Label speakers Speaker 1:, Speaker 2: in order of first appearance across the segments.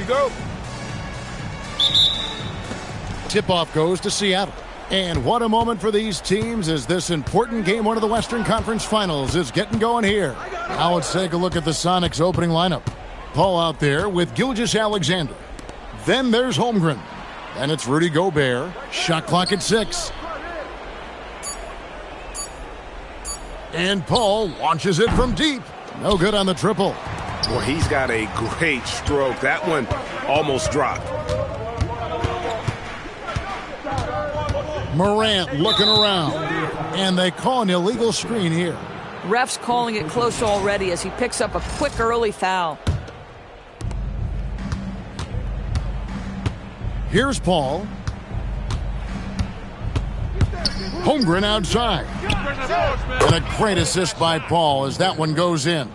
Speaker 1: go.
Speaker 2: Tip-off goes to Seattle. And what a moment for these teams as this important game, one of the Western Conference Finals, is getting going here. Now let's take a look at the Sonics opening lineup. Paul out there with Gilgeous-Alexander. Then there's Holmgren. And it's Rudy Gobert. Shot clock at 6. And Paul launches it from deep. No good on the triple.
Speaker 1: Well, he's got a great stroke. That one almost dropped.
Speaker 2: Morant looking around. And they call an illegal screen here.
Speaker 3: Ref's calling it close already as he picks up a quick early foul.
Speaker 2: Here's Paul. Holmgren outside. And a great assist by Paul as that one goes in.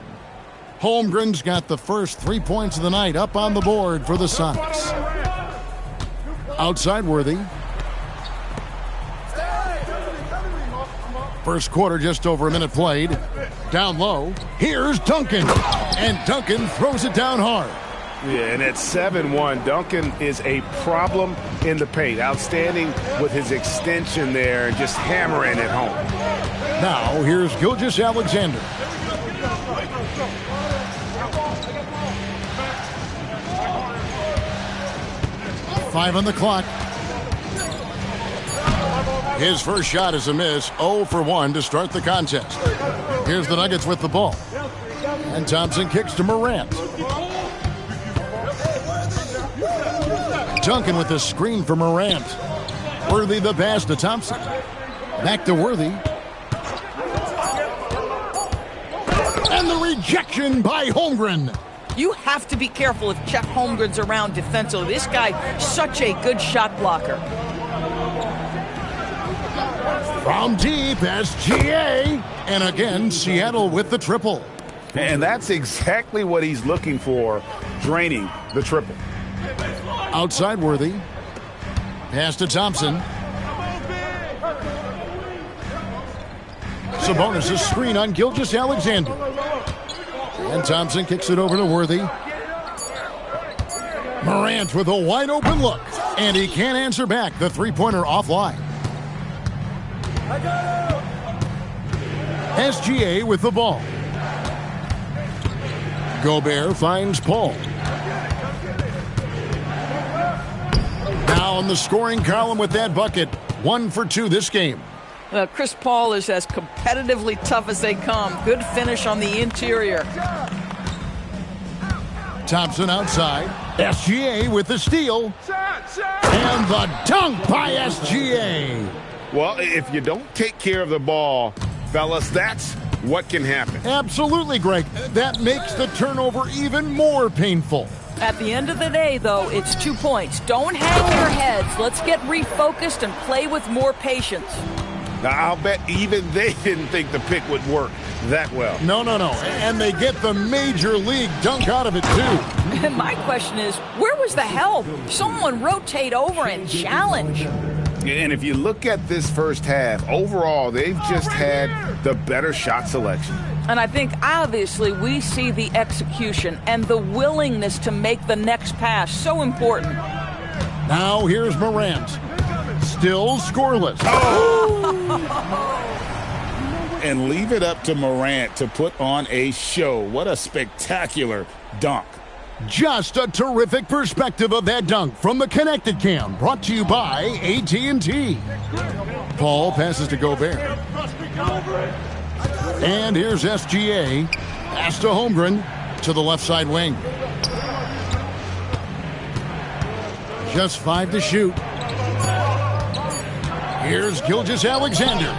Speaker 2: Holmgren's got the first 3 points of the night up on the board for the Sonics. Outside Worthy. First quarter, just over a minute played. Down low. Here's Duncan. And Duncan throws it down hard.
Speaker 1: Yeah, and at 7-1, Duncan is a problem in the paint. Outstanding with his extension there and just hammering it home.
Speaker 2: Now, here's Gilgeous-Alexander. Five on the clock. His first shot is a miss. 0 for 1 to start the contest. Here's the Nuggets with the ball. And Thompson kicks to Morant. Duncan with the screen for Morant. Worthy the pass to Thompson. Back to Worthy. And the rejection by Holmgren.
Speaker 3: You have to be careful if Chet Holmgren's around defensively. This guy, such a good shot blocker.
Speaker 2: From deep, SGA. And again, Seattle with the triple.
Speaker 1: And that's exactly what he's looking for, draining the triple.
Speaker 2: Outside Worthy. Pass to Thompson. Sabonis' screen on Gilgeous-Alexander. And Thompson kicks it over to Worthy. Morant with a wide open look. And he can't answer back. The three-pointer offline. SGA with the ball. Gobert finds Paul. Now in the scoring column with that bucket. 1 for 2 this game.
Speaker 3: Chris Paul is as competitively tough as they come. Good finish on the interior.
Speaker 2: Thompson outside. SGA with the steal. And the dunk by SGA.
Speaker 1: Well, if you don't take care of the ball, fellas, that's what can happen.
Speaker 2: Absolutely, Greg. That makes the turnover even more painful.
Speaker 3: At the end of the day, though, it's 2 points. Don't hang your heads. Let's get refocused and play with more patience.
Speaker 1: Now, I'll bet even they didn't think the pick would work that well.
Speaker 2: No. And they get the major league dunk out of it, too.
Speaker 3: And my question is, where was the help? Someone rotate over and challenge.
Speaker 1: And if you look at this first half, overall, they've just had the better shot selection.
Speaker 3: And I think, obviously, we see the execution and the willingness to make the next pass so important.
Speaker 2: Now here's Morant. Still scoreless.
Speaker 4: And leave it up to Morant to put on a show. What a spectacular dunk.
Speaker 2: Just a terrific perspective of that dunk from the Connected Cam, brought to you by AT&T. Paul passes to Gobert. And here's SGA. Pass to Holmgren to the left side wing. Just 5 to shoot. Here's Gilgeous-Alexander.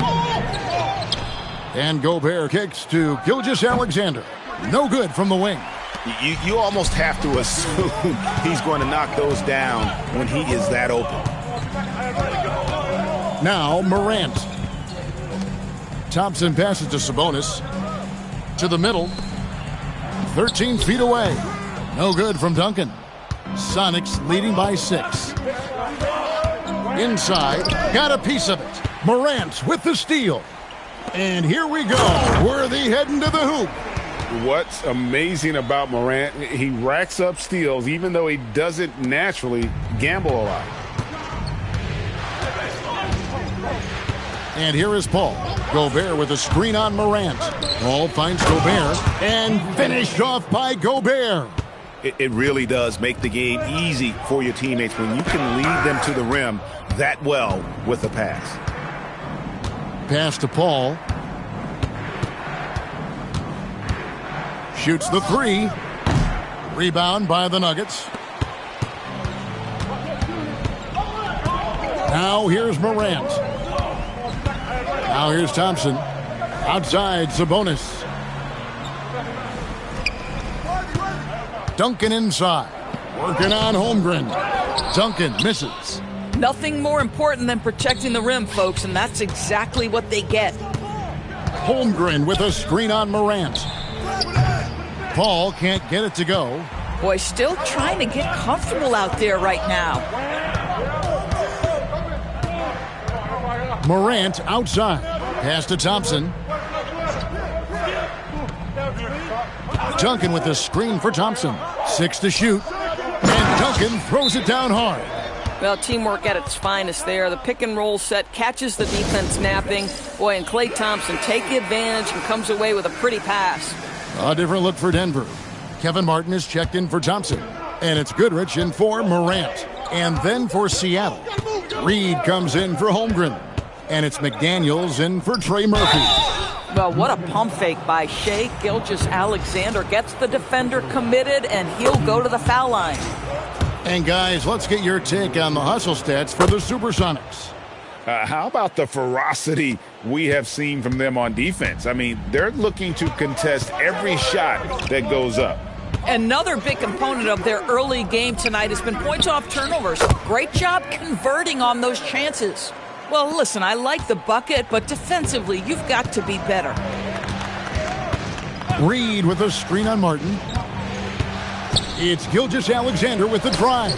Speaker 2: And Gobert kicks to Gilgeous-Alexander. No good from the wing.
Speaker 1: You almost have to assume he's going to knock those down when he is that open.
Speaker 2: Now Morant. Thompson passes to Sabonis. To the middle. 13 feet away. No good from Duncan. Sonics leading by 6. Inside. Got a piece of it. Morant with the steal. And here we go. Worthy heading to the hoop.
Speaker 1: What's amazing about Morant, he racks up steals even though he doesn't naturally gamble a lot.
Speaker 2: And here is Paul. Gobert with a screen on Morant. Paul finds Gobert and finished off by Gobert.
Speaker 1: It really does make the game easy for your teammates when you can lead them to the rim that well with a pass.
Speaker 2: Pass to Paul. Shoots the three. Rebound by the Nuggets. Now here's Morant. Now here's Thompson. Outside, Sabonis. Duncan inside. Working on Holmgren. Duncan misses.
Speaker 3: Nothing more important than protecting the rim, folks, and that's exactly what they get.
Speaker 2: Holmgren with a screen on Morant. Paul can't get it to go.
Speaker 3: Boy, still trying to get comfortable out there right now.
Speaker 2: Morant outside. Pass to Thompson. Duncan with a screen for Thompson. 6 to shoot. And Duncan throws it down hard.
Speaker 3: Well, teamwork at its finest there. The pick and roll set catches the defense napping. Boy, and Klay Thompson take the advantage and comes away with a pretty pass.
Speaker 2: A different look for Denver. Kevin Martin is checked in for Thompson. And it's Goodrich in for Morant. And then for Seattle, Reed comes in for Holmgren. And it's McDaniels in for Trey Murphy.
Speaker 3: Well, what a pump fake by Shai Gilgeous-Alexander. Gets the defender committed, and he'll go to the foul line.
Speaker 2: And guys, let's get your take on the hustle stats for the Supersonics.
Speaker 1: How about the ferocity we have seen from them on defense? I mean, they're looking to contest every shot that goes up.
Speaker 3: Another big component of their early game tonight has been points off turnovers. Great job converting on those chances. Well, listen, I like the bucket, but defensively, you've got to be better.
Speaker 2: Reed with a screen on Martin. It's Gilgeous-Alexander with the drive.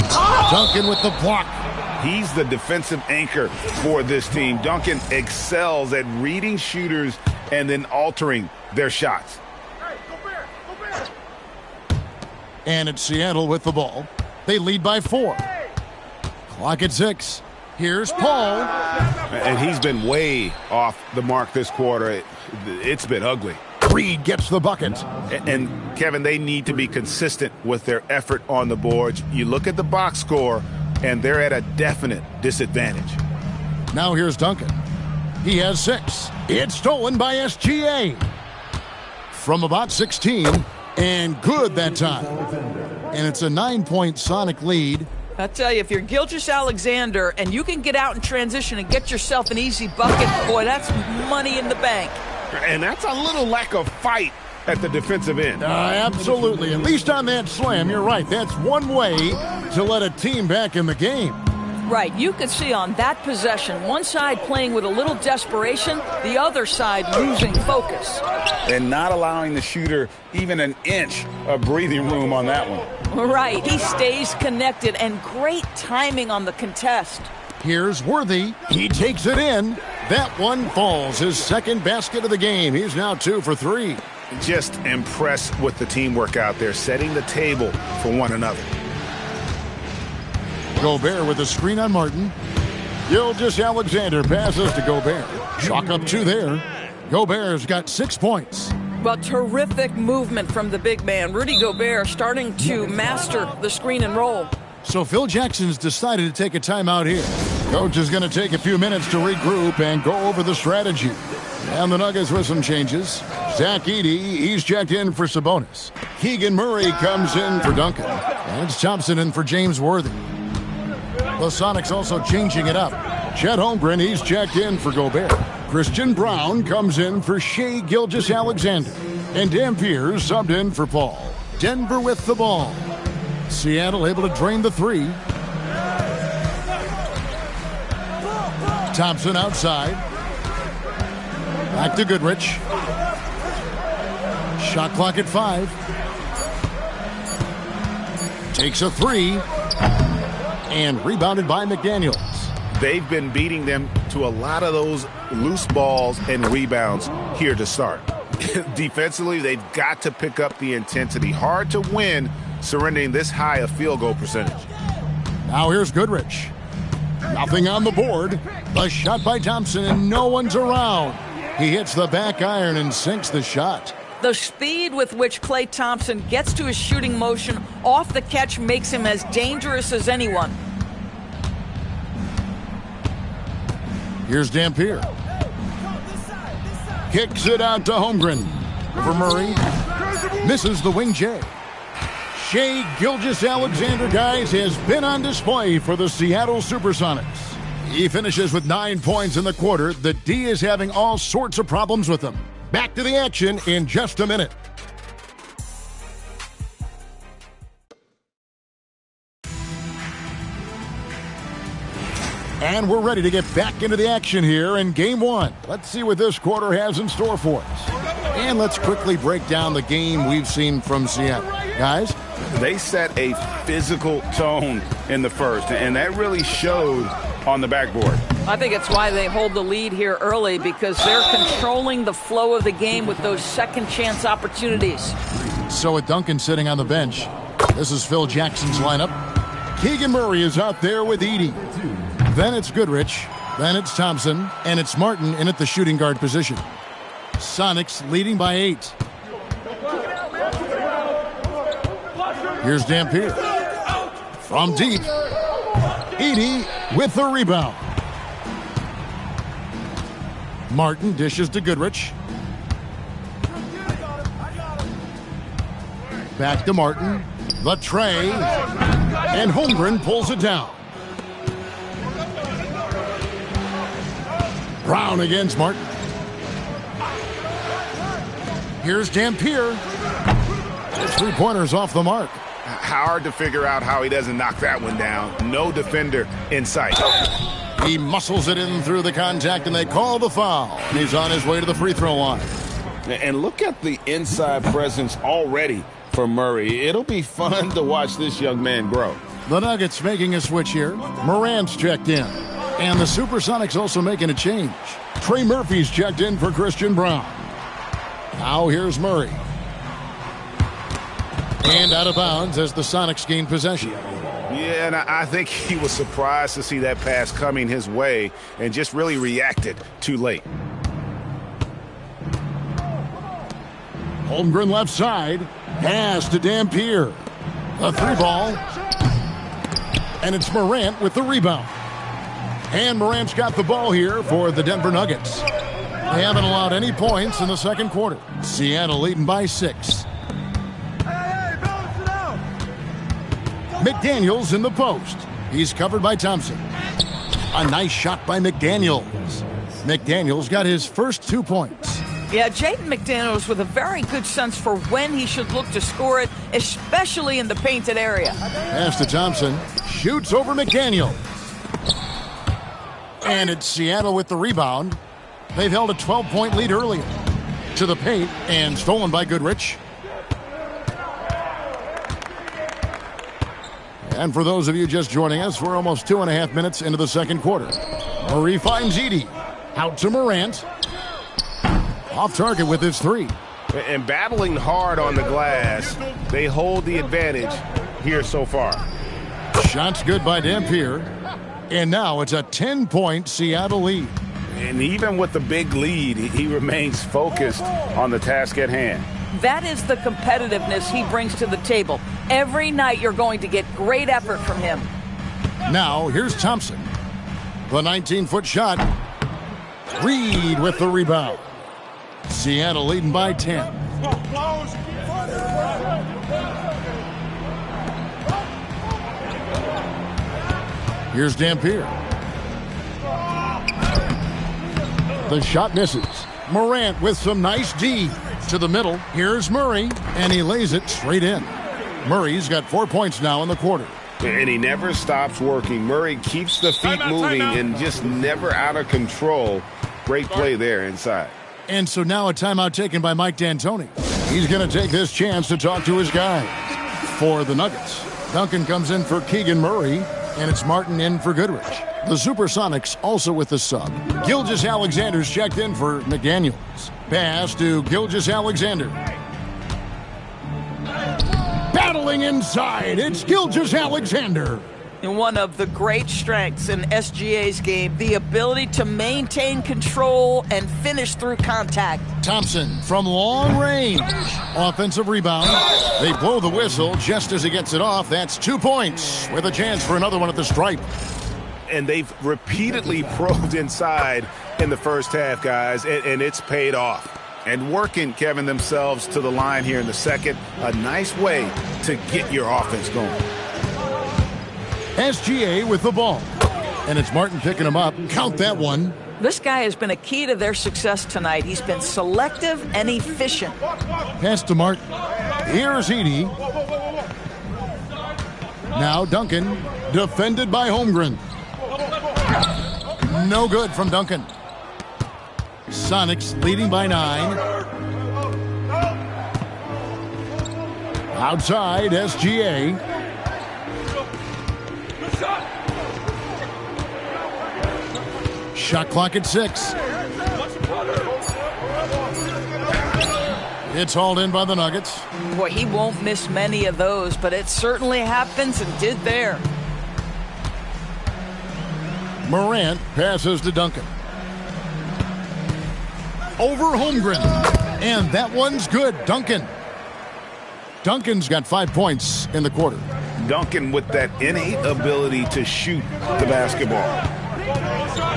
Speaker 2: Duncan with the block.
Speaker 1: He's the defensive anchor for this team. Duncan excels at reading shooters and then altering their shots.
Speaker 2: And it's Seattle with the ball. They lead by 4. Clock at 6. Here's Paul.
Speaker 1: And he's been way off the mark this quarter. It's been ugly.
Speaker 2: Reed gets the bucket.
Speaker 1: And Kevin, they need to be consistent with their effort on the boards. You look at the box score, and they're at a definite disadvantage.
Speaker 2: Now here's Duncan. He has 6. It's stolen by SGA. From about 16, and good that time. And it's a 9-point Sonic lead.
Speaker 3: I tell you, if you're Gilgeous-Alexander and you can get out in transition and get yourself an easy bucket, boy, that's money in the bank.
Speaker 1: And that's a little lack of fight at the defensive end.
Speaker 2: Absolutely. At least on that slam, you're right. That's one way to let a team back in the game.
Speaker 3: Right. You could see on that possession, one side playing with a little desperation, the other side losing focus.
Speaker 4: And not allowing the shooter even an inch of breathing room on that one.
Speaker 3: Right. He stays connected, and great timing on the contest.
Speaker 2: Here's Worthy. He takes it in. That one falls. His second basket of the game. He's now 2 for 3.
Speaker 1: Just impressed with the teamwork out there, setting the table for one another.
Speaker 2: Gobert with a screen on Martin. Gilgeous-Alexander passes to Gobert. Chalk up 2 there. Gobert's got 6 points.
Speaker 3: Well, terrific movement from the big man. Rudy Gobert starting to master the screen and roll.
Speaker 2: So Phil Jackson's decided to take a timeout here. Coach is going to take a few minutes to regroup and go over the strategy. And the Nuggets with some changes. Zach Edey, he's checked in for Sabonis. Keegan Murray comes in for Duncan. And it's Thompson in for James Worthy. The Sonics also changing it up. Chet Holmgren, he's checked in for Gobert. Christian Brown comes in for Shai Gilgeous-Alexander. And Dampier subbed in for Paul. Denver with the ball. Seattle able to drain the 3. Thompson outside. Back to Goodrich. Shot clock at 5. Takes a 3. And rebounded by McDaniels.
Speaker 1: They've been beating them to a lot of those loose balls and rebounds here to start. Defensively, they've got to pick up the intensity. Hard to win surrendering this high a field goal percentage.
Speaker 2: Now here's Goodrich. Nothing on the board. A shot by Thompson, and no one's around. He hits the back iron and sinks the shot.
Speaker 3: The speed with which Klay Thompson gets to his shooting motion off the catch makes him as dangerous as anyone.
Speaker 2: Here's Dampier. Kicks it out to Holmgren. For Murray. Misses the wing J. Shai Gilgeous-Alexander, guys, has been on display for the Seattle Supersonics. He finishes with 9 points in the quarter. The D is having all sorts of problems with him. Back to the action in just a minute. And we're ready to get back into the action here in Game 1. Let's see what this quarter has in store for us. And let's quickly break down the game we've seen from Seattle. Guys?
Speaker 1: They set a physical tone in the first, and that really showed on the backboard.
Speaker 3: I think it's why they hold the lead here early, because they're controlling the flow of the game with those second chance opportunities.
Speaker 2: So with Duncan sitting on the bench, this is Phil Jackson's lineup. Keegan Murray is out there with Edey. Then it's Goodrich. Then it's Thompson. And it's Martin in at the shooting guard position. Sonics leading by 8. Here's Dampier. From deep. Edey with the rebound. Martin dishes to Goodrich. Back to Martin. The tray. And Holmgren pulls it down. Brown against Martin. Here's Dampier. His three-pointer's off the mark.
Speaker 1: Hard to figure out how he doesn't knock that one down. No defender in sight.
Speaker 2: He muscles it in through the contact, and they call the foul. And he's on his way to the free throw line.
Speaker 1: And look at the inside presence already for Murray. It'll be fun to watch this young man grow.
Speaker 2: The Nuggets making a switch here. Morant's checked in. And the Supersonics also making a change. Trey Murphy's checked in for Christian Brown. Now here's Murray. And out of bounds as the Sonics gain possession.
Speaker 1: Yeah, and I think he was surprised to see that pass coming his way and just really reacted too late.
Speaker 2: Holmgren left side. Pass to Dampier. A three ball. And it's Morant with the rebound. And Morant's got the ball here for the Denver Nuggets. They haven't allowed any points in the second quarter. Seattle leading by 6. McDaniels in the post. He's covered by Thompson. A nice shot by McDaniels. McDaniels got his first 2 points.
Speaker 3: Yeah, Jaden McDaniels with a very good sense for when he should look to score it, especially in the painted area.
Speaker 2: Pass to Thompson. Shoots over McDaniels. And it's Seattle with the rebound. They've held a 12-point lead earlier. To the paint and stolen by Goodrich. And for those of you just joining us, we're almost 2.5 minutes into the second quarter. Murray finds Edey. Out to Morant. Off target with his 3.
Speaker 1: And battling hard on the glass, they hold the advantage here so far.
Speaker 2: Shots good by Dampier. And now it's a 10-point Seattle lead.
Speaker 1: And even with the big lead, he remains focused on the task at hand.
Speaker 3: That is the competitiveness he brings to the table. Every night you're going to get great effort from him.
Speaker 2: Now here's Thompson. The 19-foot shot. Reed with the rebound. Seattle leading by 10. Here's Dampier. The shot misses. Morant with some nice D. To the middle. Here's Murray. And he lays it straight in. Murray's got 4 points now in the quarter.
Speaker 1: And he never stops working. Murray keeps the feet moving and just never out of control. Great play there inside.
Speaker 2: And so now a timeout taken by Mike D'Antoni. He's going to take this chance to talk to his guys. For the Nuggets, Duncan comes in for Keegan Murray, and it's Martin in for Goodrich. The Supersonics also with the sub. Gilgeous-Alexander's checked in for McDaniels. Pass to Gilgeous-Alexander. Battling inside, it's Gilgeous-Alexander.
Speaker 3: And one of the great strengths in SGA's game, the ability to maintain control and finish through contact.
Speaker 2: Thompson from long range. Offensive rebound. They blow the whistle just as he gets it off. That's 2 points with a chance for another one at the stripe.
Speaker 1: And they've repeatedly probed inside in the first half, guys, and it's paid off. And working, Kevin, themselves to the line here in the second. A nice way to get your offense going.
Speaker 2: SGA with the ball. And it's Martin picking him up. Count that one.
Speaker 3: This guy has been a key to their success tonight. He's been selective and efficient.
Speaker 2: Pass to Martin. Here's Edey. Now Duncan, defended by Holmgren. No good from Duncan. Sonics leading by 9. Outside, SGA. Shot clock at 6. It's hauled in by the Nuggets.
Speaker 3: Boy, he won't miss many of those, but it certainly happens and did there.
Speaker 2: Morant passes to Duncan. Over Holmgren. And that one's good. Duncan. Duncan's got 5 points in the quarter.
Speaker 1: Duncan with that innate ability to shoot the basketball.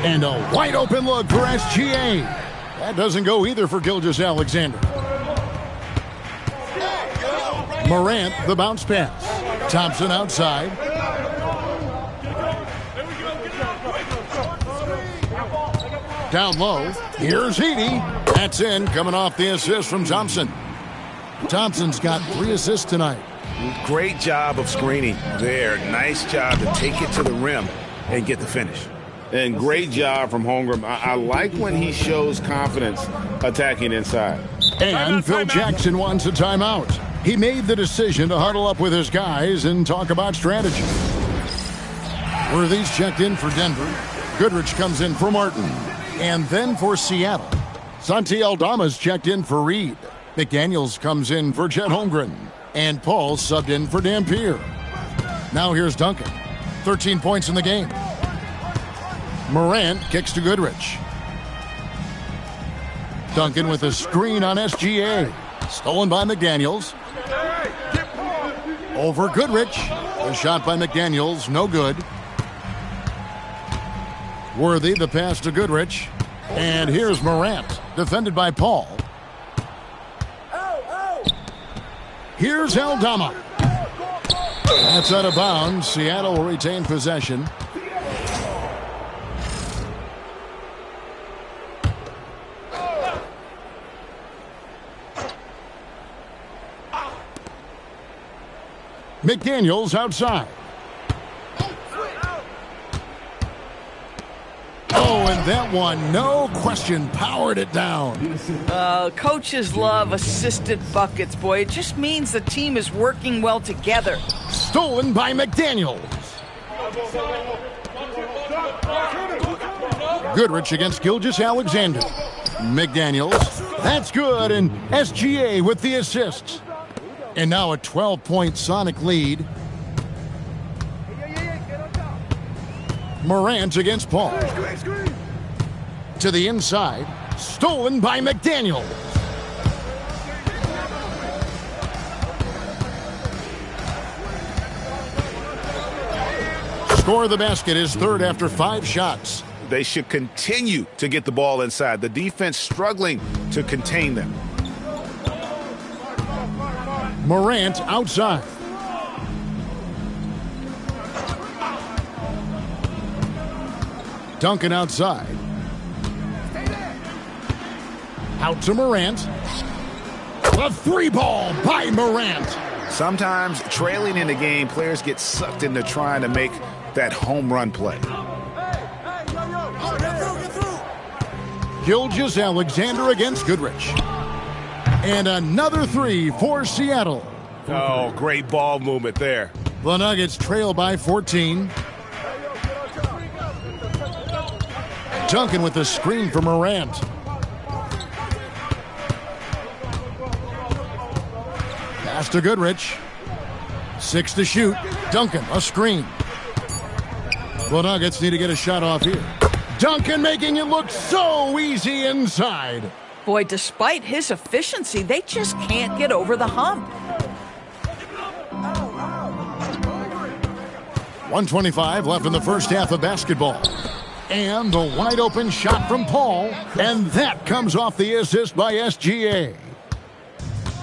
Speaker 2: And a wide open look for SGA. That doesn't go either for Gilgeous-Alexander. Morant, the bounce pass. Thompson outside. Down low. Here's Edey. That's in, coming off the assist from Thompson. Thompson's got 3 assists tonight.
Speaker 1: Great job of screening there. Nice job to take it to the rim and get the finish.
Speaker 4: And great job from Holmgren. I like when he shows confidence attacking inside.
Speaker 2: And Phil Jackson wants a timeout. He made the decision to huddle up with his guys and talk about strategy. Worthy's checked in for Denver. Goodrich comes in for Martin. And then for Seattle, Santi Aldama's checked in for Reed. McDaniels comes in for Chet Holmgren. And Paul subbed in for Dampier. Now here's Duncan. 13 points in the game. Morant kicks to Goodrich. Duncan with a screen on SGA. Stolen by McDaniels. Over Goodrich. A shot by McDaniels, no good. Worthy, the pass to Goodrich. And here's Morant, defended by Paul. Here's Aldama. That's out of bounds. Seattle will retain possession. McDaniels outside. Oh, and that one, no question, powered it down.
Speaker 3: Coaches love assisted buckets, boy. It just means the team is working well together.
Speaker 2: Stolen by McDaniels. Goodrich against Gilgeous-Alexander. McDaniels, that's good, and SGA with the assist. And now a 12-point Sonic lead. Morant against Paul. To the inside. Stolen by McDaniel. Score of the basket is third after 5 shots.
Speaker 1: They should continue to get the ball inside. The defense struggling to contain them.
Speaker 2: Morant outside. Duncan outside. Out to Morant. A 3-ball by Morant.
Speaker 1: Sometimes trailing in the game, players get sucked into trying to make that home run play.
Speaker 2: Gilgeous-Alexander against Goodrich. And another 3 for Seattle.
Speaker 1: Oh, great ball movement there.
Speaker 2: The Nuggets trail by 14. Duncan with the screen for Morant. Pass to Goodrich. 6 to shoot. Duncan, a screen. The Nuggets need to get a shot off here. Duncan making it look so easy inside.
Speaker 3: Boy, despite his efficiency, they just can't get over the hump.
Speaker 2: 1:25 left in the first half of basketball. And the wide open shot from Paul. And that comes off the assist by SGA.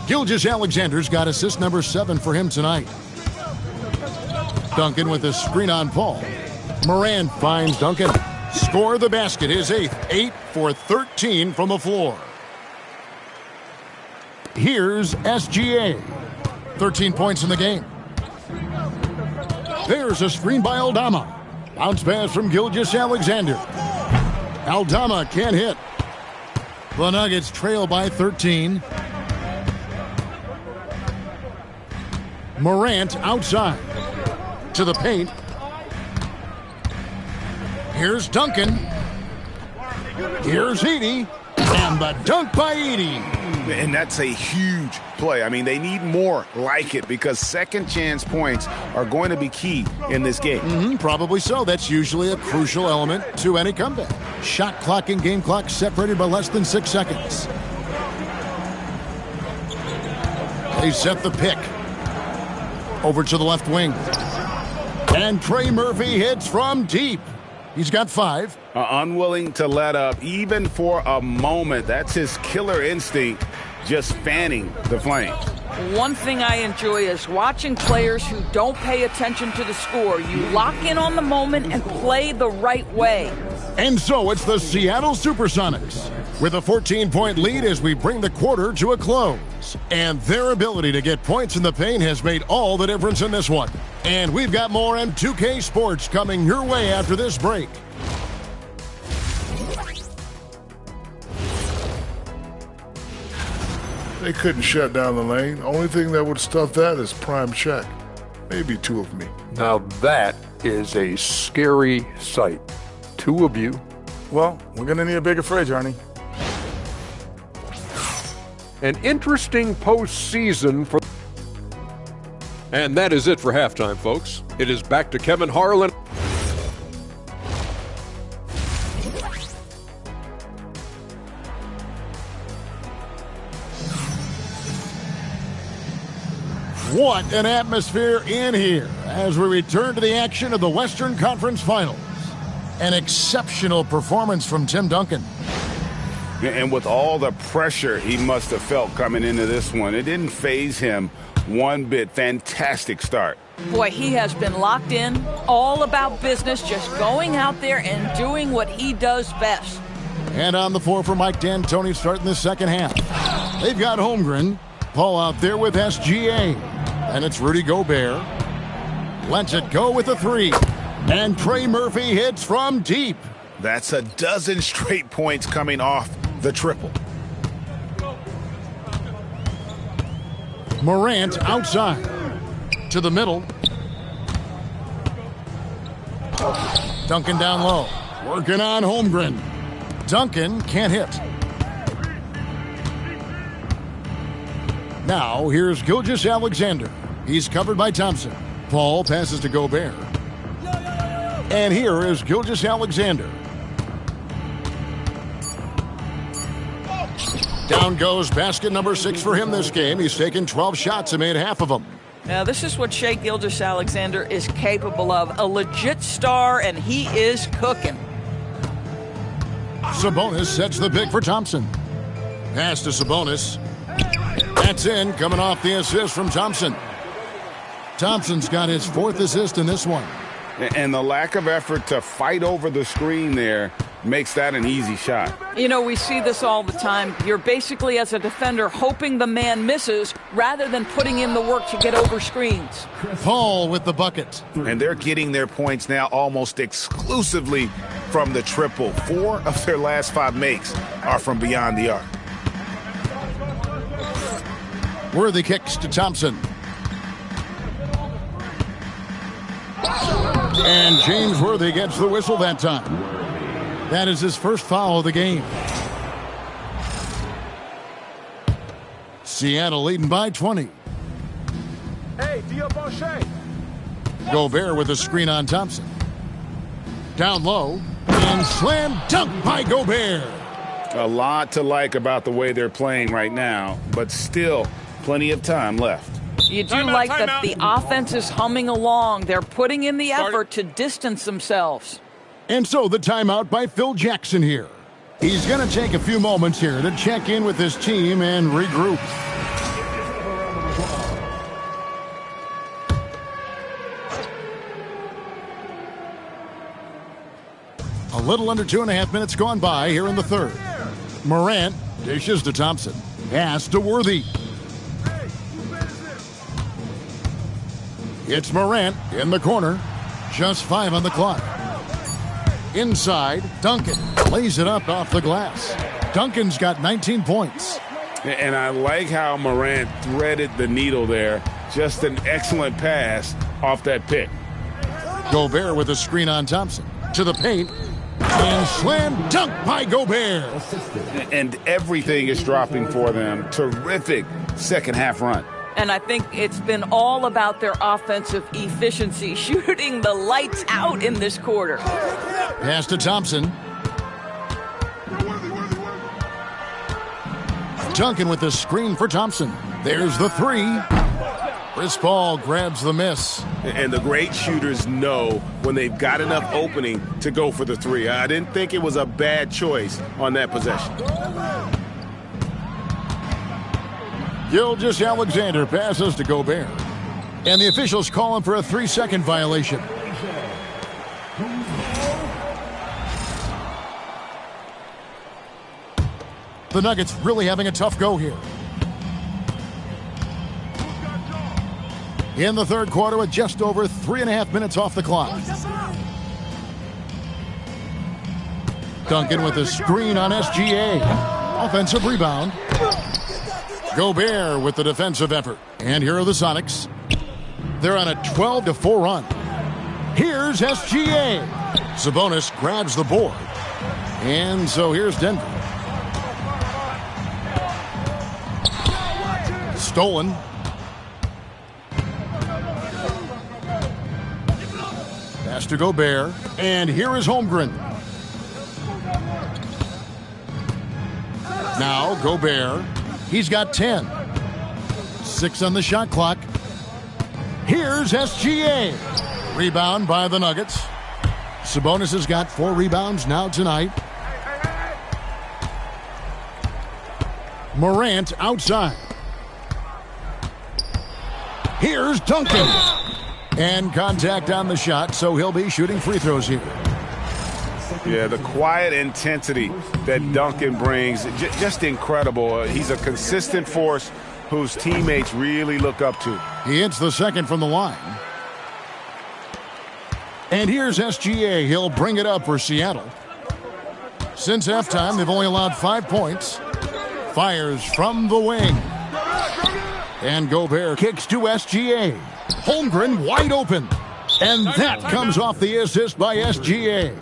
Speaker 2: Gilgeous-Alexander's got assist number 7 for him tonight. Duncan with a screen on Paul. Morant finds Duncan. Score the basket, his 8th. 8 for 13 from the floor. Here's SGA. 13 points in the game. There's a screen by Aldama. Bounce pass from Gilgeous-Alexander. Aldama can't hit. The Nuggets trail by 13. Morant outside. To the paint. Here's Duncan. Here's Edey. And the dunk by Edey.
Speaker 1: And that's a huge play. I mean, they need more like it because second chance points are going to be key in this game.
Speaker 2: Probably so. That's usually a crucial element to any comeback. Shot clock and game clock separated by less than 6 seconds. They set the pick. Over to the left wing. And Trey Murphy hits from deep. He's got 5.
Speaker 1: Unwilling to let up even for a moment. That's his killer instinct, just fanning the flames.
Speaker 3: One thing I enjoy is watching players who don't pay attention to the score. You lock in on the moment and play the right way.
Speaker 2: And so it's the Seattle Supersonics with a 14-point lead as we bring the quarter to a close. And their ability to get points in the paint has made all the difference in this one. And we've got more M2K Sports coming your way after this break.
Speaker 5: They couldn't shut down the lane. Only thing that would stuff that is prime check. Maybe 2 of me.
Speaker 6: Now that is a scary sight. 2 of you.
Speaker 7: Well, we're going to need a bigger fridge, Arnie.
Speaker 6: An interesting postseason for... And that is it for halftime, folks. It is back to Kevin Harlan.
Speaker 2: What an atmosphere in here as we return to the action of the Western Conference Finals. An exceptional performance from Tim Duncan.
Speaker 1: And with all the pressure he must have felt coming into this one, it didn't faze him one bit. Fantastic start.
Speaker 3: Boy, he has been locked in, all about business, just going out there and doing what he does best.
Speaker 2: And on the floor for Mike D'Antoni starting the second half. They've got Holmgren. Paul out there with SGA. And it's Rudy Gobert. Lets it go with a 3. And Trey Murphy hits from deep.
Speaker 1: That's a dozen straight points coming off the triple.
Speaker 2: Morant outside. To the middle. Duncan down low. Working on Holmgren. Duncan can't hit. Now here's Gilgeous-Alexander. He's covered by Thompson. Paul passes to Gobert. And here is Gilgeous-Alexander. Down goes basket number 6 for him this game. He's taken 12 shots and made half of them.
Speaker 3: Now, this is what Shai Gilgeous-Alexander is capable of. A legit star, and he is cooking.
Speaker 2: Sabonis sets the pick for Thompson. Pass to Sabonis. That's in, coming off the assist from Thompson. Thompson's got his 4th assist in this one.
Speaker 1: And the lack of effort to fight over the screen there makes that an easy shot.
Speaker 3: You know, we see this all the time. You're basically, as a defender, hoping the man misses rather than putting in the work to get over screens.
Speaker 2: Paul with the bucket.
Speaker 1: And they're getting their points now almost exclusively from the triple. 4 of their last 5 makes are from beyond the arc.
Speaker 2: Worthy kicks to Thompson. And James Worthy gets the whistle that time. That is his first foul of the game. Seattle leading by 20.
Speaker 8: Hey, Diabauche.
Speaker 2: Gobert with a screen on Thompson. Down low. And slam dunk by Gobert.
Speaker 1: A lot to like about the way they're playing right now, but still plenty of time left.
Speaker 3: You do like that the offense is humming along. They're putting in the effort to distance themselves.
Speaker 2: And so the timeout by Phil Jackson here. He's going to take a few moments here to check in with his team and regroup. A little under 2.5 minutes gone by here in the third. Morant dishes to Thompson. Pass to Worthy. It's Morant in the corner. Just 5 on the clock. Inside, Duncan lays it up off the glass. Duncan's got 19 points.
Speaker 1: And I like how Morant threaded the needle there. Just an excellent pass off that pick.
Speaker 2: Gobert with a screen on Thompson. To the paint. And slam dunk by Gobert.
Speaker 1: And everything is dropping for them. Terrific second half run.
Speaker 3: And I think it's been all about their offensive efficiency, shooting the lights out in this quarter.
Speaker 2: Pass to Thompson. Duncan with the screen for Thompson. There's the three. Chris Paul grabs the miss.
Speaker 1: And the great shooters know when they've got enough opening to go for the three. I didn't think it was a bad choice on that possession.
Speaker 2: Gilgeous-Alexander passes to Gobert. And the officials call him for a 3-second violation. The Nuggets really having a tough go here. In the third quarter with just over 3.5 minutes off the clock. Duncan with a screen on SGA. Offensive rebound. Gobert with the defensive effort. And here are the Sonics. They're on a 12-4 run. Here's SGA. Sabonis grabs the board. And so here's Denver. Stolen. Pass to Gobert. And here is Holmgren. Now Gobert. He's got 10. 6 on the shot clock. Here's SGA. Rebound by the Nuggets. Sabonis has got 4 rebounds now tonight. Morant outside. Here's Duncan. And contact on the shot, so he'll be shooting free throws here.
Speaker 1: Yeah, the quiet intensity that Duncan brings, just incredible. He's a consistent force whose teammates really look up to.
Speaker 2: He hits the second from the line. And here's SGA. He'll bring it up for Seattle. Since halftime, they've only allowed 5 points. Fires from the wing. And Gobert kicks to SGA. Holmgren wide open. And that comes off the assist by SGA.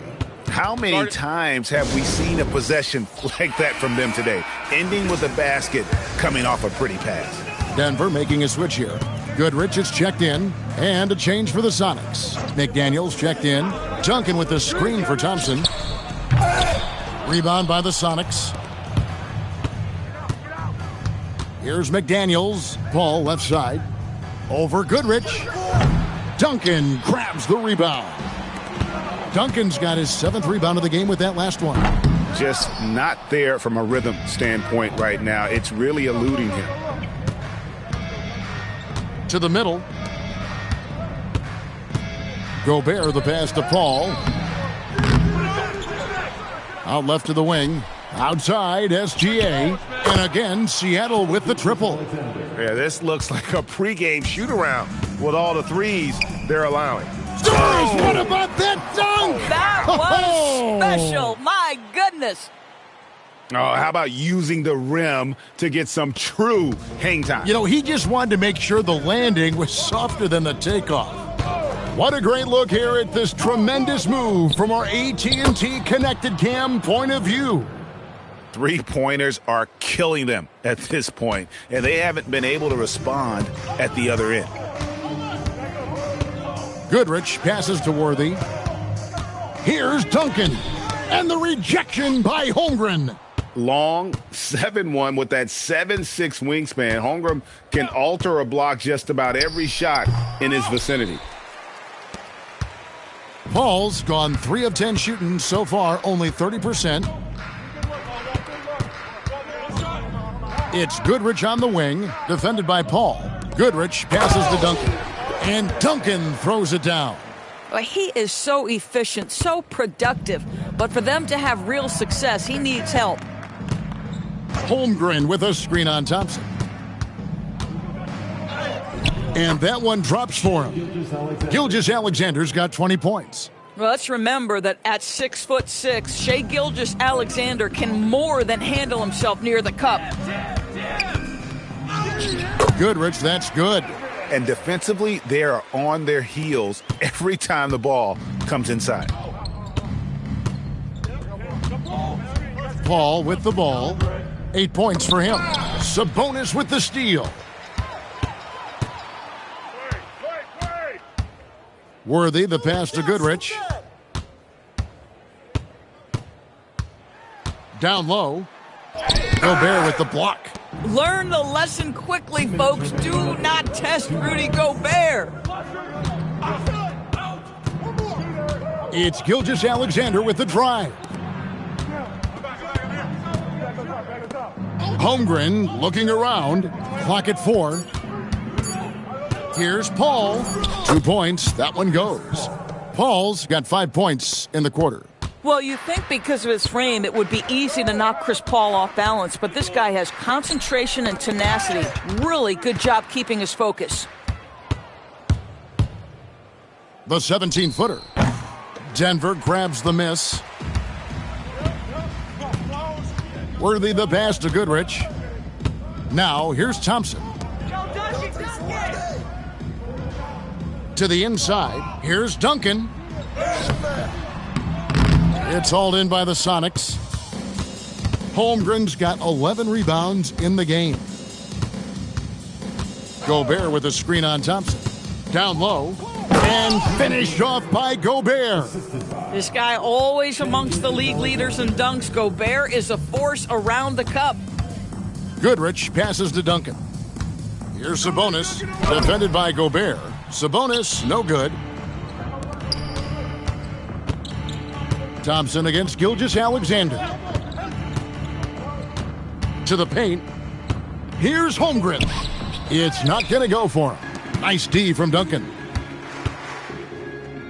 Speaker 1: How many times have we seen a possession like that from them today? Ending with a basket, coming off a pretty pass.
Speaker 2: Denver making a switch here. Goodrich is checked in, and a change for the Sonics. McDaniels checked in. Duncan with the screen for Thompson. Rebound by the Sonics. Here's McDaniels. Paul left side. Over Goodrich. Duncan grabs the rebound. Duncan's got his 7th rebound of the game with that last one.
Speaker 1: Just not there from a rhythm standpoint right now. It's really eluding him.
Speaker 2: To the middle. Gobert the pass to Paul. Out left to the wing. Outside SGA. And again, Seattle with the triple.
Speaker 8: Yeah, this looks like a pregame shoot-around with all the threes they're allowing.
Speaker 2: Stars, what about that dunk?
Speaker 3: That was special. My goodness.
Speaker 1: Oh, how about using the rim to get some true hang time?
Speaker 2: You know, he just wanted to make sure the landing was softer than the takeoff. What a great look here at this tremendous move from our AT&T Connected Cam point of view.
Speaker 1: Three-pointers are killing them at this point, and they haven't been able to respond at the other end.
Speaker 2: Goodrich passes to Worthy. Here's Duncan, and the rejection by Holmgren.
Speaker 1: Long 7'1" with that 7'6" wingspan. Holmgren can alter or block just about every shot in his vicinity.
Speaker 2: Paul's gone 3 of 10 shooting so far, only 30%. It's Goodrich on the wing, defended by Paul. Goodrich passes to Duncan, and Duncan throws it down.
Speaker 3: He is so efficient, so productive, but for them to have real success, he needs help.
Speaker 2: Holmgren with a screen on Thompson. And that one drops for him. Gilgeous-Alexander's got 20 points.
Speaker 3: Well, let's remember that at 6'6", Shai Gilgeous-Alexander can more than handle himself near the cup.
Speaker 2: Goodrich, that's good.
Speaker 1: And defensively, they are on their heels every time the ball comes inside.
Speaker 2: Paul with the ball. 8 points for him. Sabonis with the steal. Worthy, the pass to Goodrich. Down low. Gobert with the block.
Speaker 3: Learn the lesson quickly, folks. Do not test Rudy Gobert.
Speaker 2: It's Gilgeous-Alexander with the drive. Holmgren looking around. Clock at 4. Here's Paul. 2 points. That one goes. Paul's got 5 points in the quarter.
Speaker 3: Well, you think because of his frame, it would be easy to knock Chris Paul off balance, but this guy has concentration and tenacity. Really good job keeping his focus.
Speaker 2: The 17-footer. Denver grabs the miss. Worthy the pass to Goodrich. Now, here's Thompson. To the inside. Here's Duncan. It's hauled in by the Sonics. Holmgren's got 11 rebounds in the game. Gobert with a screen on Thompson. Down low. And finished off by Gobert.
Speaker 3: This guy always amongst the league leaders in dunks. Gobert is a force around the cup.
Speaker 2: Goodrich passes to Duncan. Here's Sabonis, defended by Gobert. Sabonis, no good. Thompson against Gilgeous-Alexander. To the paint. Here's Holmgren. It's not going to go for him. Nice D from Duncan.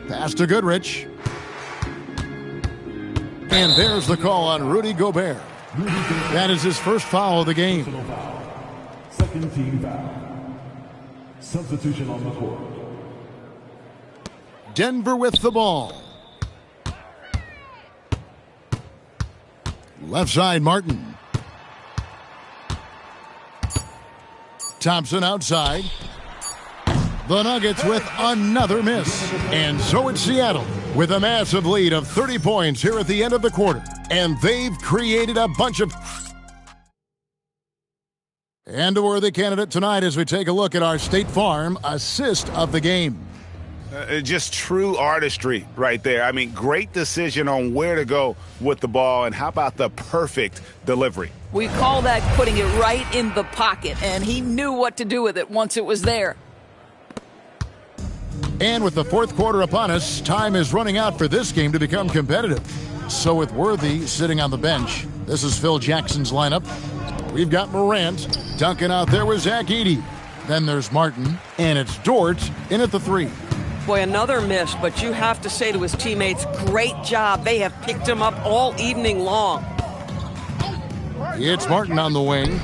Speaker 2: Pass to Goodrich. And there's the call on Rudy Gobert. That is his first foul of the game.
Speaker 9: Second team foul. Substitution on the court.
Speaker 2: Denver with the ball. Left side, Martin. Thompson outside. The Nuggets with another miss. And so it's Seattle with a massive lead of 30 points here at the end of the quarter. And they've created a bunch of... And a worthy candidate tonight as we take a look at our State Farm assist of the game.
Speaker 1: Just true artistry right there. I mean, great decision on where to go with the ball, and how about the perfect delivery?
Speaker 3: We call that putting it right in the pocket, and he knew what to do with it once it was there.
Speaker 2: And with the fourth quarter upon us, time is running out for this game to become competitive. So with Worthy sitting on the bench, this is Phil Jackson's lineup. We've got Morant, Duncan out there with Zach Edey. Then there's Martin, and it's Dort in at the 3.
Speaker 10: Boy, another miss, but you have to say to his teammates, great job. They have picked him up all evening long.
Speaker 2: It's Martin on the wing.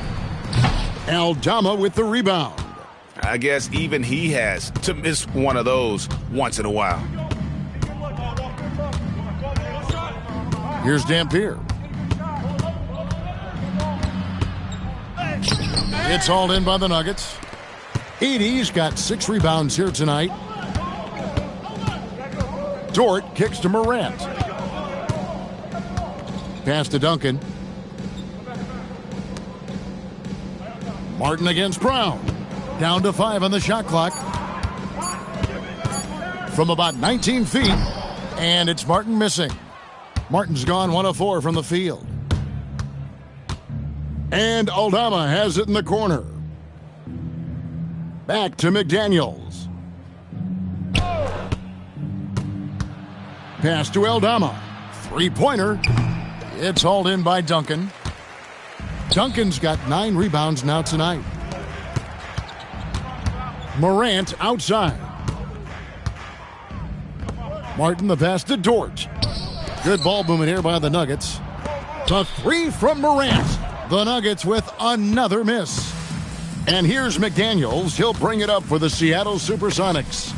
Speaker 2: Aldama with the rebound.
Speaker 1: I guess even he has to miss one of those once in a while.
Speaker 2: Here's Dampier. It's hauled in by the Nuggets. Edey's got 6 rebounds here tonight. Dort kicks to Morant. Pass to Duncan. Martin against Brown. Down to 5 on the shot clock. From about 19 feet, and it's Martin missing. Martin's gone 1 of 4 from the field. And Aldama has it in the corner. Back to McDaniels. Pass to Aldama. Three-pointer. It's hauled in by Duncan. Duncan's got 9 rebounds now tonight. Morant outside. Martin the pass to Dort. Good ball movement here by the Nuggets. The 3 from Morant. The Nuggets with another miss. And here's McDaniels. He'll bring it up for the Seattle Supersonics.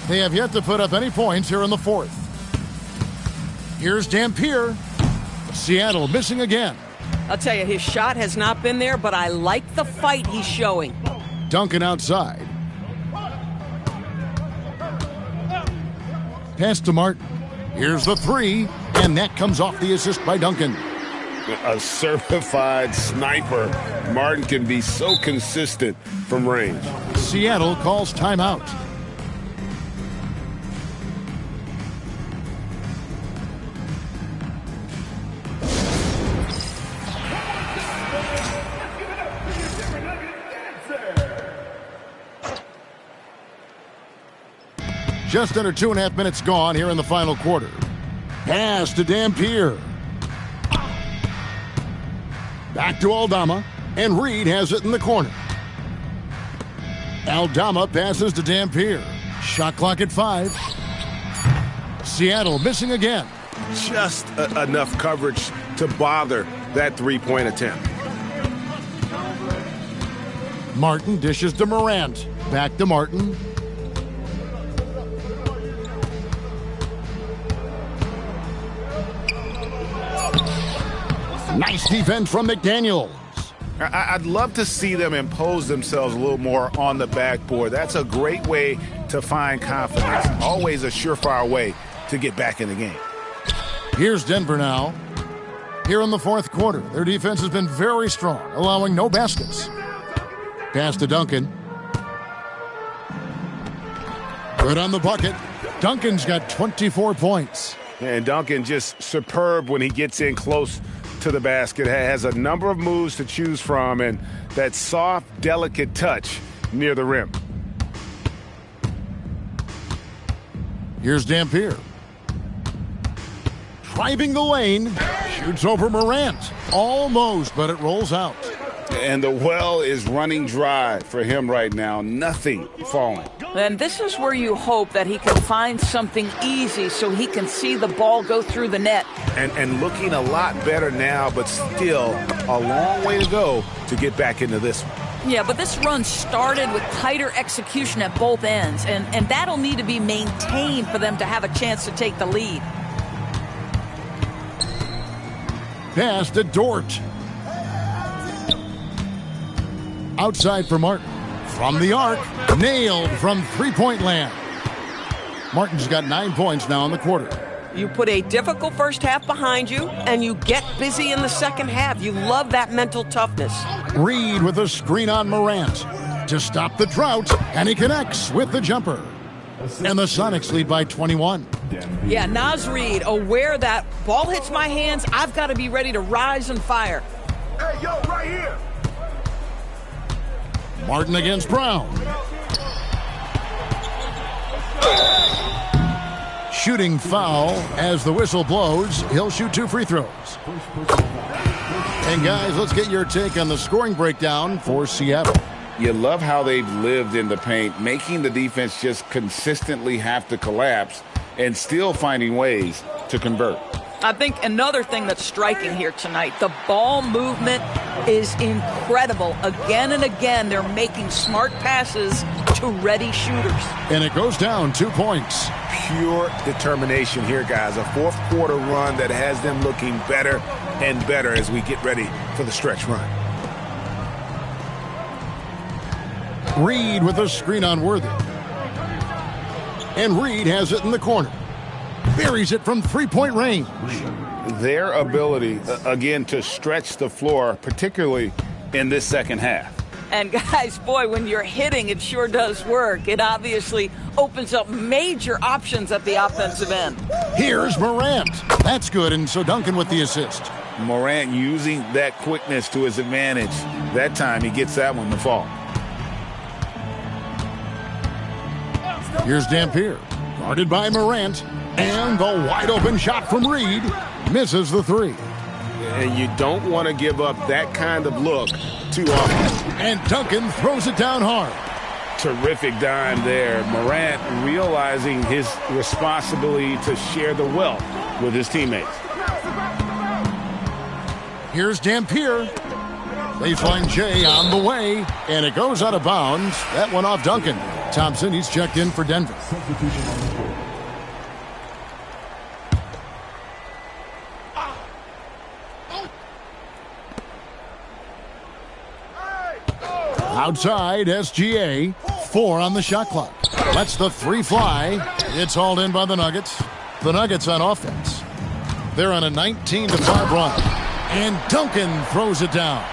Speaker 2: They have yet to put up any points here in the 4th. Here's Dampier. Seattle missing again.
Speaker 10: I'll tell you, his shot has not been there, but I like the fight he's showing.
Speaker 2: Duncan outside. Pass to Martin. Here's the 3, and that comes off the assist by Duncan.
Speaker 8: A certified sniper. Martin can be so consistent from range.
Speaker 2: Seattle calls timeout. Just under 2.5 minutes gone here in the final quarter. Pass to Dampier. Back to Aldama, and Reed has it in the corner. Aldama passes to Dampier. Shot clock at 5. Seattle missing again.
Speaker 1: Just enough coverage to bother that three-point attempt.
Speaker 2: Martin dishes to Morant. Back to Martin. Nice defense from McDaniels.
Speaker 1: I'd love to see them impose themselves a little more on the backboard. That's a great way to find confidence. Always a surefire way to get back in the game.
Speaker 2: Here's Denver now. Here in the 4th quarter, their defense has been very strong, allowing no baskets. Pass to Duncan. Good on the bucket. Duncan's got 24 points.
Speaker 1: And Duncan just superb when he gets in close to the basket. Has a number of moves to choose from, and that soft, delicate touch near the rim.
Speaker 2: Here's Dampier. Driving the lane. Shoots over Morant. Almost, but it rolls out.
Speaker 4: And the well is running dry for him right now. Nothing falling.
Speaker 3: And this is where you hope that he can find something easy so he can see the ball go through the net.
Speaker 1: And looking a lot better now, but still a long way to go to get back into this one.
Speaker 3: Yeah, but this run started with tighter execution at both ends, and that'll need to be maintained for them to have a chance to take the lead.
Speaker 2: Pass to Dort. Outside for Martin. From the arc. Nailed from three-point land. Martin's got 9 points now in the quarter.
Speaker 10: You put a difficult first half behind you, and you get busy in the second half. You love that mental toughness.
Speaker 2: Reed with a screen on Morant to stop the drought, and he connects with the jumper. And the Sonics lead by 21.
Speaker 3: Yeah, Naz Reed, aware that ball hits my hands, I've got to be ready to rise and fire.
Speaker 8: Hey, yo, right here.
Speaker 2: Martin against Brown. Shooting foul as the whistle blows. He'll shoot 2 free throws. And guys, let's get your take on the scoring breakdown for Seattle.
Speaker 4: You love how they've lived in the paint, making the defense just consistently have to collapse and still finding ways to convert.
Speaker 3: I think another thing that's striking here tonight, the ball movement is incredible. Again and again, they're making smart passes to ready shooters.
Speaker 2: And it goes down 2 points.
Speaker 1: Pure determination here, guys. A 4th quarter run that has them looking better and better as we get ready for the stretch run.
Speaker 2: Reed with a screen on Worthy. And Reed has it in the corner. buries it from three-point range.
Speaker 4: Their ability, again, to stretch the floor, particularly in this second half.
Speaker 3: And guys, boy, when you're hitting, it sure does work. It obviously opens up major options at the offensive end.
Speaker 2: Here's Morant. That's good, and so Duncan with the assist.
Speaker 4: Morant using that quickness to his advantage. That time he gets that one to fall.
Speaker 2: Here's Dampier, guarded by Morant, and the wide open shot from Reed misses the three.
Speaker 8: And you don't want to give up that kind of look too often.
Speaker 2: And Duncan throws it down hard.
Speaker 4: Terrific dime there. Morant realizing his responsibility to share the wealth with his teammates.
Speaker 2: Here's Dampier. Baseline J on the way, and it goes out of bounds. That one off Duncan. Thompson, he's checked in for Denver. Outside, SGA. 4 on the shot clock. Lets the three fly. It's hauled in by the Nuggets. The Nuggets on offense. They're on a 19-5 run. And Duncan throws it down.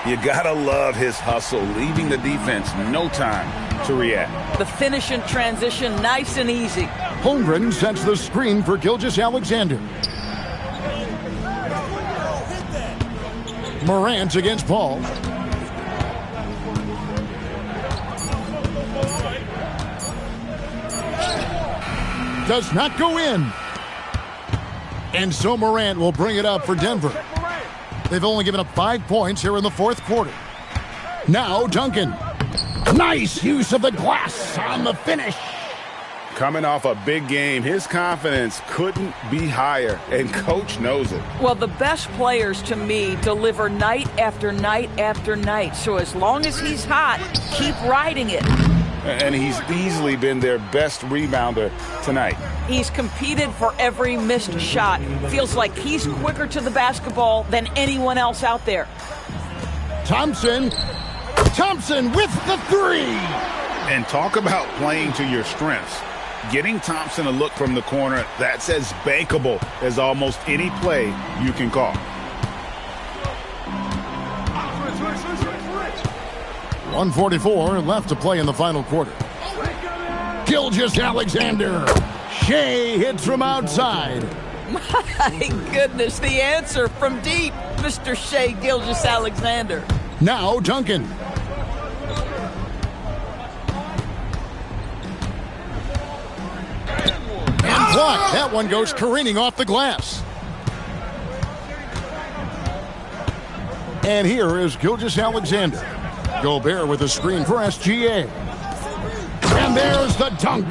Speaker 4: You gotta love his hustle, leaving the defense no time to react.
Speaker 3: The finish in transition, nice and easy.
Speaker 2: Holmgren sets the screen for Gilgeous-Alexander. Morant against Paul. Does not go in. And so Morant will bring it up for Denver. They've only given up 5 points here in the fourth quarter. Now Duncan. Nice use of the glass on the finish.
Speaker 4: Coming off a big game, his confidence couldn't be higher, and coach knows it.
Speaker 3: Well, the best players to me deliver night after night after night. So as long as he's hot, keep riding it.
Speaker 4: And he's easily been their best rebounder tonight.
Speaker 3: He's competed for every missed shot. Feels like he's quicker to the basketball than anyone else out there.
Speaker 2: Thompson with the three.
Speaker 4: And talk about playing to your strengths. Getting Thompson a look from the corner, that's as bankable as almost any play you can call.
Speaker 2: 1:44 left to play in the final quarter. Gilgeous-Alexander. Shea hits from outside.
Speaker 3: My goodness, the answer from deep, Mr. Shea Gilgeous-Alexander.
Speaker 2: Now Duncan. And blocked. That one goes careening off the glass. And here is Gilgeous-Alexander. Gobert with a screen for SGA. And there's the dunk.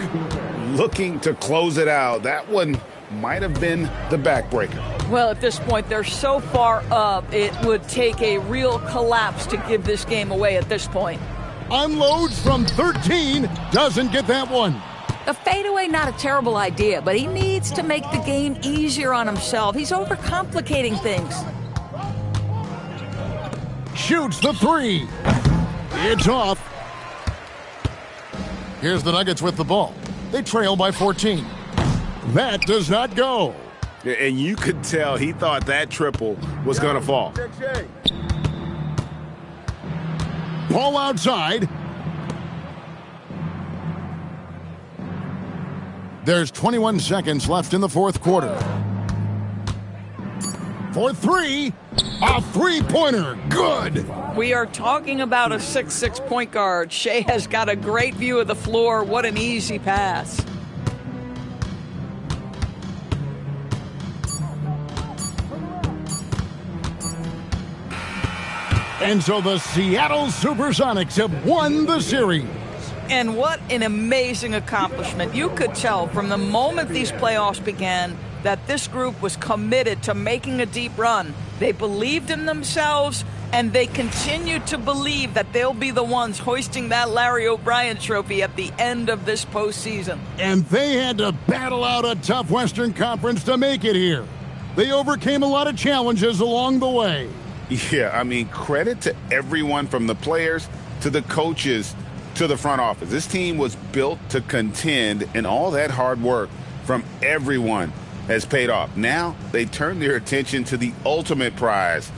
Speaker 4: Looking to close it out. That one might have been the backbreaker.
Speaker 3: Well, at this point, they're so far up, it would take a real collapse to give this game away at this point.
Speaker 2: Unloads from 13. Doesn't get that one.
Speaker 3: A fadeaway, not a terrible idea, but he needs to make the game easier on himself. He's overcomplicating things.
Speaker 2: Shoots the three. It's off. Here's the Nuggets with the ball. They trail by 14. That does not go.
Speaker 4: And you could tell he thought that triple was going to fall.
Speaker 2: Ball outside. There's 21 seconds left in the fourth quarter. For three. A three-pointer. Good.
Speaker 3: We are talking about a 6'6" point guard. Shea has got a great view of the floor. What an easy pass.
Speaker 2: And so the Seattle Supersonics have won the series.
Speaker 3: And what an amazing accomplishment. You could tell from the moment these playoffs began that this group was committed to making a deep run. They believed in themselves, and they continue to believe that they'll be the ones hoisting that Larry O'Brien trophy at the end of this postseason.
Speaker 2: And they had to battle out a tough Western Conference to make it here. They overcame a lot of challenges along the way.
Speaker 4: Yeah, I mean, credit to everyone from the players to the coaches to the front office. This team was built to contend, and all that hard work from everyone has paid off. Now they turn their attention to the ultimate prize.